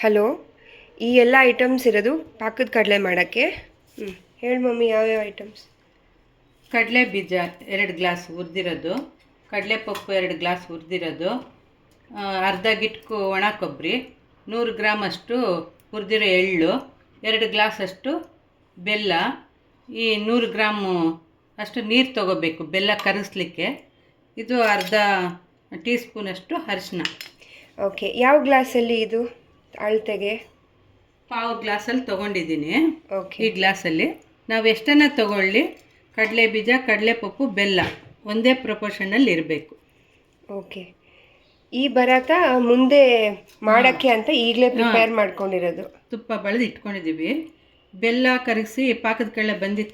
Hello, ಈ ಎಲ್ಲ items ಇರೋದು ಪಾಕದ ಕಡಲೆ ಮಾಡೋಕ್ಕೆ. ಹೇಳಿ ಮಮ್ಮಿ, ಯಾವ್ಯಾವ ಐಟಮ್ಸ್? ಕಡಲೆ ಬೀಜ 2 ಗ್ಲಾಸ್ ಹುರಿದಿರೋದು, ಕಡಲೆಪಪ್ಪು 2 ಗ್ಲಾಸ್ ಹುರಿದಿರೋದು, ಅರ್ಧ ಗಿಟ್ಕು ಒಣ ಕೊಬ್ಬರಿ, 100 ಗ್ರಾಮ್ ಅಷ್ಟು ಹುರಿದಿರೋ ಎಳ್ಳು, 2 ಗ್ಲಾಸ್ ಅಷ್ಟು ಬೆಲ್ಲ, ಈ 100 ಗ್ರಾಮು ಅಷ್ಟು ನೀರು ತೊಗೋಬೇಕು ಬೆಲ್ಲ ಕರಗಿಸ್ಲಿಕ್ಕೆ. ಇದು ಅರ್ಧ ಟೀ ಸ್ಪೂನಷ್ಟು ಅರಿಶಿನ. ಓಕೆ, ಯಾವ ಗ್ಲಾಸಲ್ಲಿ ಇದು ಅಳತೆಗೆ? ಪಾವು ಗ್ಲಾಸಲ್ಲಿ ತೊಗೊಂಡಿದ್ದೀನಿ. ಓಕೆ, ಈ ಗ್ಲಾಸಲ್ಲಿ ನಾವು ಎಷ್ಟನ್ನ ತೊಗೊಳ್ಳಿ, ಕಡಲೆ ಬೀಜ, ಕಡಲೆಪಪ್ಪು, ಬೆಲ್ಲ ಒಂದೇ ಪ್ರಪೋರ್ಷನಲ್ಲಿ ಇರಬೇಕು. ಓಕೆ, ಈ ಬರಾತ ಮುಂದೆ ಮಾಡೋಕ್ಕೆ ಅಂತ ಈಗಲೇ ಪ್ರಿಪೇರ್ ಮಾಡ್ಕೊಂಡಿರೋದು. ತುಪ್ಪ ಬಳಿದು ಇಟ್ಕೊಂಡಿದ್ದೀವಿ. ಬೆಲ್ಲ ಕರಗಿಸಿ ಪಾಕದ ಕಡಲೆ ಬಂದಿದ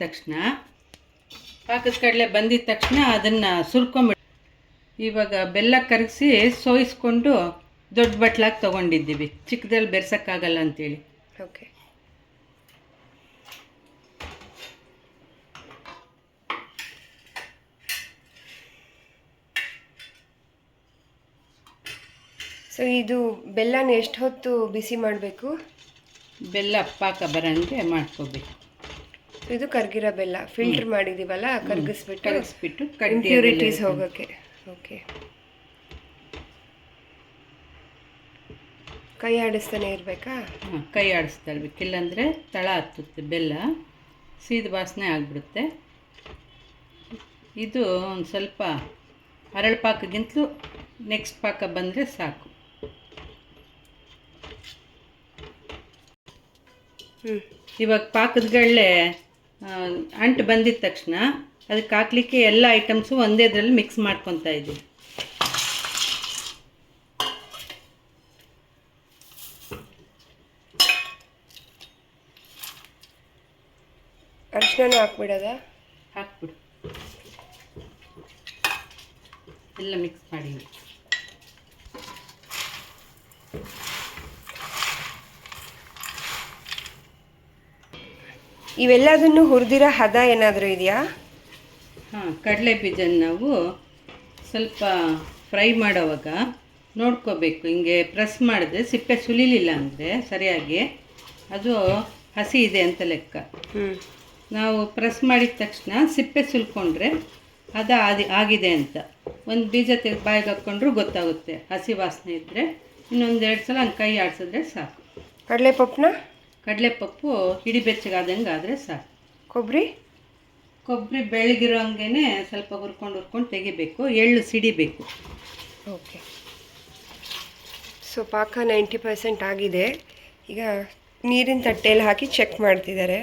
ತಕ್ಷಣ ಅದನ್ನು ಸುರ್ಕೊಂಬಿಡಿ. ಇವಾಗ ಬೆಲ್ಲ ಕರಗಿಸಿ ಸೋಯಿಸ್ಕೊಂಡು ದೊಡ್ಡ ಬಟ್ಲಾಗಿ ತೊಗೊಂಡಿದ್ದೀವಿ, ಚಿಕ್ಕದಲ್ಲಿ ಬೆರ್ಸೋಕ್ಕಾಗಲ್ಲ ಅಂತೇಳಿ. ಓಕೆ, ಸೊ ಇದು ಬೆಲ್ಲನ ಎಷ್ಟು ಹೊತ್ತು ಬಿಸಿ ಮಾಡಬೇಕು? ಬೆಲ್ಲ ಪಾಕ ಬರೋಂಗೆ ಮಾಡ್ಕೋಬೇಕು. ಇದು ಕರ್ಗಿರೋ ಬೆಲ್ಲ ಫಿಲ್ಟರ್ ಮಾಡಿದ್ದೀವಲ್ಲ, ಕರಗಿಸ್ಬಿಟ್ಟು ಇಂಪ್ಯೂರಿಟೀಸ್ ಹೋಗೋಕ್ಕೆ. ಓಕೆ, ಕೈ ಆಡಿಸ್ತಾನೆ ಇರಬೇಕಾ? ಕೈ ಆಡಿಸ್ತಾ ಇರ್ಬೇಕು, ಇಲ್ಲಾಂದರೆ ತಳ ಹತ್ತುತ್ತೆ, ಬೆಲ್ಲ ಸೀದ ವಾಸನೆ ಆಗಿಬಿಡುತ್ತೆ. ಇದು ಒಂದು ಸ್ವಲ್ಪ ಅರಳು ಪಾಕಗಿಂತಲೂ ನೆಕ್ಸ್ಟ್ ಪಾಕ ಬಂದರೆ ಸಾಕು. ಇವಾಗ ಪಾಕದಗಳೇ ಅಂಟು ಬಂದಿದ ತಕ್ಷಣ ಅದಕ್ಕೆ ಹಾಕ್ಲಿಕ್ಕೆ ಎಲ್ಲ ಐಟಮ್ಸು ಒಂದೇದ್ರಲ್ಲಿ ಮಿಕ್ಸ್ ಮಾಡ್ಕೊತಾ ಇದ್ದೀವಿ. ಅರಿಶಿನ ಹಾಕ್ಬಿಡೋದ? ಹಾಕ್ಬಿಡು, ಎಲ್ಲ ಮಿಕ್ಸ್ ಮಾಡಿ. ಇವೆಲ್ಲದನ್ನು ಹುರಿದಿರೋ ಹದ ಏನಾದರೂ ಇದೆಯಾ? ಕಡಲೆ ಬೀಜನ ನಾವು ಸ್ವಲ್ಪ ಫ್ರೈ ಮಾಡೋವಾಗ ನೋಡ್ಕೋಬೇಕು. ಹಿಂಗೆ ಪ್ರೆಸ್ ಮಾಡಿದ್ರೆ ಸಿಪ್ಪೆ ಸುಲಿಲಿಲ್ಲ ಅಂದರೆ ಸರಿಯಾಗಿ ಅದು ಹಸಿ ಇದೆ ಅಂತ ಲೆಕ್ಕ. ನಾವು ಪ್ರೆಸ್ ಮಾಡಿದ ತಕ್ಷಣ ಸಿಪ್ಪೆ ಸುಲ್ಕೊಂಡ್ರೆ ಅದು ಆಗಿದೆ ಅಂತ. ಒಂದು ಬೀಜ ತೆಗೆದು ಬಾಯಿಗೆ ಹಾಕ್ಕೊಂಡ್ರೂ ಗೊತ್ತಾಗುತ್ತೆ. ಹಸಿ ವಾಸನೆ ಇದ್ದರೆ ಇನ್ನೊಂದೆರಡು ಸಲ ಹಂಗೆ ಕೈ ಆಡಿಸಿದ್ರೆ ಸಾಕು. ಕಡಲೆಪಪ್ಪು ಹಿಡಿ ಬೆಚ್ಚಗಾದಂಗೆ ಆದರೆ ಸಾಕು. ಕೊಬ್ಬರಿ ಬೆಳಗಿರೋ ಹಂಗೆ ಸ್ವಲ್ಪ ಹುರ್ಕೊಂಡು ತೆಗಿಬೇಕು. ಎಳ್ಳು ಸಿಡಿಬೇಕು. ಓಕೆ, ಸೊ ಪಾಕ 90% ಆಗಿದೆ. ಈಗ ನೀರಿನ ತಟ್ಟೆಯಲ್ಲಿ ಹಾಕಿ ಚೆಕ್ ಮಾಡ್ತಿದ್ದಾರೆ.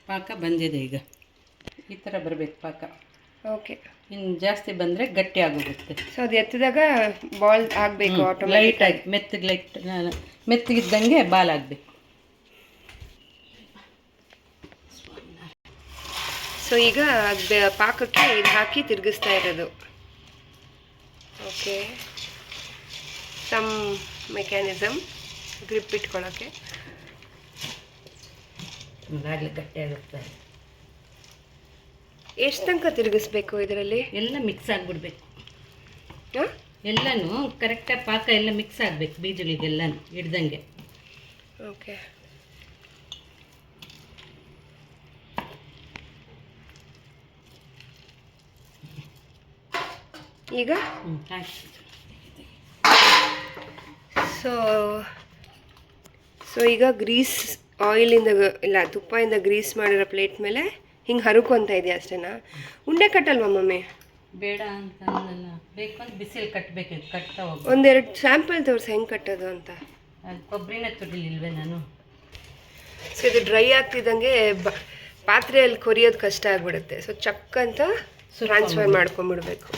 ಪಾಕ ಬಂದಿದೆ. ಈಗ ಈ ಥರ ಬರಬೇಕು ಪಾಕ. ಓಕೆ, ಇನ್ನು ಜಾಸ್ತಿ ಬಂದರೆ ಗಟ್ಟಿ ಆಗೋಗುತ್ತೆ. ಸೊ ಅದು ಎತ್ತಿದಾಗ ಬಾಲ್ ಆಗಬೇಕು, ಲೈಟಾಗಿ ಮೆತ್ತಗಿದ್ದಂಗೆ ಬಾಲ್ ಆಗಬೇಕು. ಸೊ ಈಗ ಪಾಕಕ್ಕೆ ಇದು ಹಾಕಿ ತಿರುಗಿಸ್ತಾ ಇರೋದು. ಓಕೆ, ಸಮ್ ಮೆಕ್ಯಾನಿಸಮ್ ಗ್ರಿಪ್ ಇಟ್ಕೊಳ್ಳೋಕ್ಕೆ. ಗಟ್ಟಿ ಆಗುತ್ತೆ. ಎಷ್ಟು ತನಕ ತಿರುಗಿಸ್ಬೇಕು ಇದರಲ್ಲಿ? ಎಲ್ಲ ಮಿಕ್ಸ್ ಆಗಿಬಿಡ್ಬೇಕು. ಎಲ್ಲನೂ ಕರೆಕ್ಟಾಗಿ ಪಾಕ ಎಲ್ಲ ಮಿಕ್ಸ್ ಆಗಬೇಕು, ಬೀಜಗಳಿಗೆಲ್ಲನೂ ಹಿಡ್ದಂಗೆ. ಓಕೆ, ಈಗ ಸೊ ಈಗ ಗ್ರೀಸ್ ಆಯಿಲಿಂದ ಇಲ್ಲ ತುಪ್ಪದಿಂದ ಗ್ರೀಸ್ ಮಾಡಿರೋ ಪ್ಲೇಟ್ ಮೇಲೆ ಹಿಂಗೆ ಹರುಕೊಂತ ಇದೆಯಾ ಅಷ್ಟೇನಾ? ಉಂಡೆ ಕಟ್ಟಲ್ವಾ ಮಮ್ಮಿ? ಬೇಡ ಅಂತ ಬೇಕು ಅಂತ ಬಿಸಿಲು ಕಟ್ಟಬೇಕು. ಕಟ್ತಾ ಹೋಗಿ ಒಂದೆರಡು ಸ್ಯಾಂಪಲ್ ತೋರಿಸಿ ಹೆಂಗೆ ಕಟ್ಟೋದು ಅಂತ. ಕೊಬ್ಬರಿನ ತುಡಿಲಿಲ್ವೇ ನಾನು? ಸೊ ಇದು ಡ್ರೈ ಆಗ್ತಿದ್ದಂಗೆ ಪಾತ್ರೆಯಲ್ಲಿ ಕೊರಿಯೋದು ಕಷ್ಟ ಆಗಿಬಿಡುತ್ತೆ. ಸೊ ಚಕ್ ಅಂತ ಟ್ರಾನ್ಸ್ಫರ್ ಮಾಡ್ಕೊಂಬಿಡ್ಬೇಕು.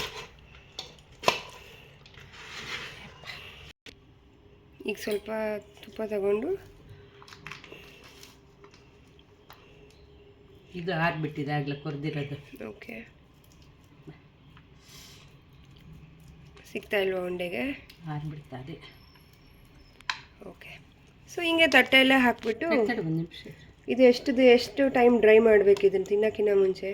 ಈಗ ಸ್ವಲ್ಪ ತುಪ್ಪ ತಗೊಂಡು ಇದು ಆರ್ಬಿಟ್ಟಿದೆ ಆಗಲೇ ಕೊರ್ದಿರೋದು. ಓಕೆ, ಸಿಗ್ತಾ ಇಲ್ವಾ ಉಂಡೆಗೆ? ಆರ್ಬಿಡ್ತಾರೆ. ಓಕೆ, ಸೊ ಹಿಂಗೆ ತಟ್ಟೆಯಲ್ಲೇ ಹಾಕ್ಬಿಟ್ಟು ಒಂದು ನಿಮಿಷ ಇದು ಎಷ್ಟು ಟೈಮ್ ಡ್ರೈ ಮಾಡಬೇಕು ಇದನ್ನು ತಿನ್ನೋಕ್ಕಿಂತ ಮುಂಚೆ?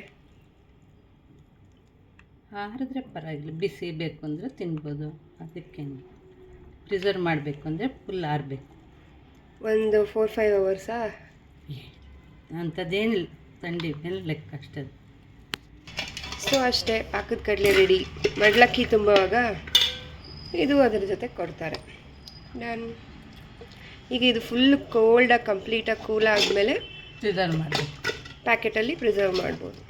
ಆರಿದ್ರೆ ಪರವಾಗಿಲ್ಲ, ಬಿಸಿ ಬೇಕು ಅಂದರೆ ತಿನ್ಬೋದು. ಅದಕ್ಕೇನು ಪ್ರಿಸರ್ವ್ ಮಾಡಬೇಕು ಅಂದರೆ ಫುಲ್ ಆರಬೇಕು. ಒಂದು 4-5 ಅವರ್ಸಾ? ಅಂಥದ್ದೇನಿಲ್ಲ, ಥಂಡಿ ಮೇಲೆ ಲೆಕ್ಕ ಅಷ್ಟೇ. ಸೊ ಅಷ್ಟೇ, ಪಾಕದ ಕಡಲೆ ರೆಡಿ. ಮಡ್ಲಕ್ಕಿ ತುಂಬುವಾಗ ಇದು ಅದರ ಜೊತೆ ಕೊಡ್ತಾರೆ. ನಾನು ಈಗ ಇದು ಫುಲ್ ಕೋಲ್ಡಾಗಿ ಕಂಪ್ಲೀಟಾಗಿ ಕೂಲ್ ಆದಮೇಲೆ ಪ್ರಿಸರ್ವ್ ಮಾಡಬೇಕು, ಪ್ಯಾಕೆಟಲ್ಲಿ ಪ್ರಿಸರ್ವ್ ಮಾಡ್ಬೋದು.